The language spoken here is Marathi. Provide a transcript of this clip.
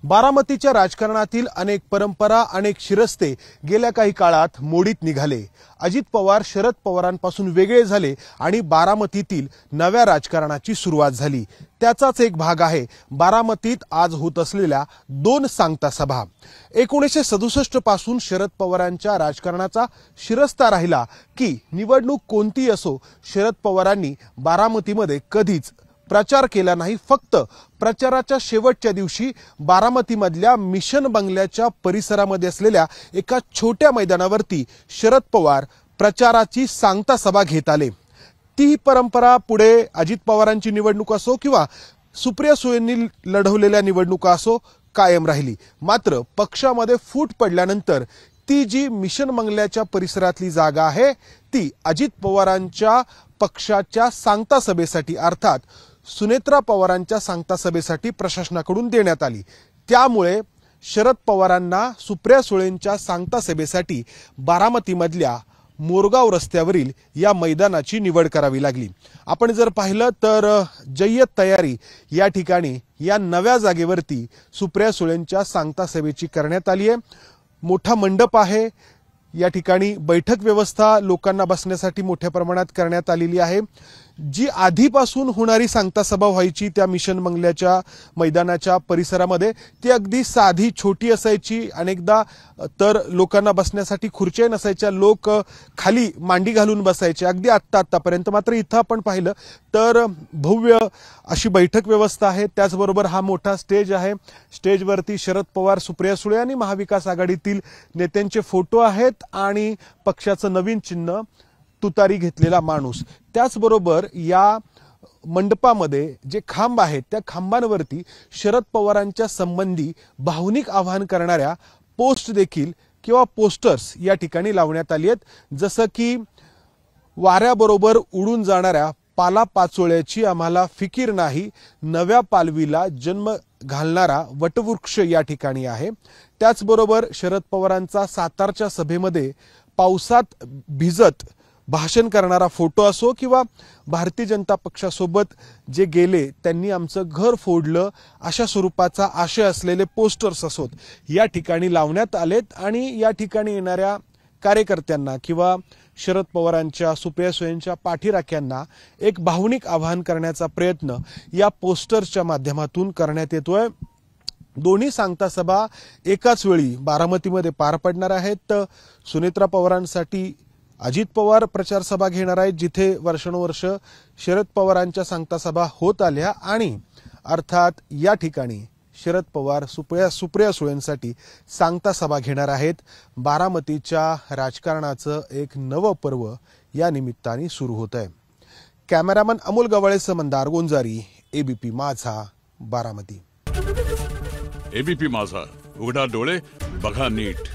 बारामतीच्या राजकारणातील अनेक परंपरा, अनेक शिरस्ते गेल्या काही काळात मोडीत निघाले। अजित पवार शरद पवारांपासून वेगळे झाले आणि बारामतीतील नव्या राजकारणाची सुरुवात झाली। त्याचाच एक भाग आहे बारामतीत आज होत असलेल्या 2 सांगता सभा। 1967 पासून शरद पवारांच्या राजकारणाचा शिरस्ता राहिला की निवडणूक कोणती असो, शरद पवारांनी बारामतीमध्ये कधीच प्रचार केला नाही। फक्त प्रचाराच्या शेवटच्या दिवशी बारामतीमधल्या मिशन बंगल्याच्या परिसरामध्ये असलेल्या एका छोट्या मैदानावरती शरद पवार प्रचाराची सांगता सभा घेत आले। ती परंपरा पुढे अजित पवारांची निवडणूक असो किंवा सुप्रिया सुळेंनी लढवलेल्या निवडणुका असो कायम राहिली। मात्र पक्षामध्ये फूट पडल्यानंतर ती जी मिशन बंगल्याच्या परिसरातली जागा आहे ती अजित पवारांच्या पक्षाच्या सांगता सभेसाठी अर्थात सुनेत्रा पवारांच्या सांगता सभेसाठी प्रशासनाकडून देण्यात आली। त्यामुळे शरद पवारांना सुप्रिया सुळेंच्या सांगता सभेसाठी बारामतीमधल्या मोरगाव रस्त्यावरील या मैदानाची निवड करावी लागली। आपण जर पाहिलं तर जय्यत तयारी या ठिकाणी या नव्या जागेवरती सुप्रिया सुळेंच्या सांगता सभेची करण्यात आली आहे। मोठा मंडप आहे, या ठिकाणी बैठक व्यवस्था लोकांना बसण्यासाठी मोठ्या प्रमाणात करण्यात आलेली आहे। जी आधीपासून होणारी सांगता सभा व्हायची त्या मिशन बंगल्याच्या मैदानाच्या परिसरामध्ये ती अगदी साधी छोटी असायची। अनेकदा तर लोकांना बसण्यासाठी खुर्च्या नसायच्या, लोक खाली मांडी घालून बसायचे अगदी आत्तापर्यंत। मात्र इथं आपण पाहिलं तर भव्य अशी बैठक व्यवस्था आहे। त्याचबरोबर हा मोठा स्टेज आहे। स्टेजवरती शरद पवार, सुप्रिया सुळे आणि महाविकास आघाडीतील नेत्यांचे फोटो आहेत आणि पक्षाचं नवीन चिन्ह तुतारी घेतलेला माणूस। त्याचबरोबर या मंडपामध्ये जे खांब आहेत त्या खांबांवरती शरद पवारांच्या संबंधी भावनिक आवाहन करणाऱ्या पोस्ट देखील किंवा पोस्टर्स या ठिकाणी लावण्यात आली आहेत। जसं की वाऱ्याबरोबर उडून जाणाऱ्या पालापाचोळ्याची आम्हाला फिकीर नाही, नव्या पालवीला जन्म घालणारा वटवृक्ष या ठिकाणी आहे। त्याचबरोबर शरद पवारांचा सातारच्या सभेमध्ये पावसात भिजत भाषण करणारा फोटो असो किंवा भारतीय जनता पक्षासोबत जे गेले त्यांनी आमचं घर फोडलं अशा स्वरूपाचा आशय असलेले पोस्टर्स असोत या ठिकाणी लावण्यात आलेत। आणि या ठिकाणी येणाऱ्या कार्यकर्त्यांना किंवा शरद पवारांच्या, सुप्रिया सुळेंच्या पाठीराख्यांना एक भावनिक आवाहन करण्याचा प्रयत्न या पोस्टर्सच्या माध्यमातून करण्यात येतोय। दोन्ही सांगता सभा एकाच वेळी बारामतीमध्ये पार पडणार आहेत। सुनेत्रा पवारांसाठी अजित पवार प्रचार सभा घेणार आहेत, जिथे वर्षानुवर्ष शरद पवारांच्या सांगता सभा होत आल्या आणि अर्थात या ठिकाणी शरद पवार सुप्रिया सुळेंसाठी सांगता सभा घेणार आहेत। बारामतीच्या राजकारणाचं एक नवं पर्व या निमित्ताने सुरू होत आहे। कॅमेरामन अमोल गवाळेसह मंदार गोंजारी, एबीपी माझा, बारामती। एबीपी माझा, उघडा डोळे बघा नीट।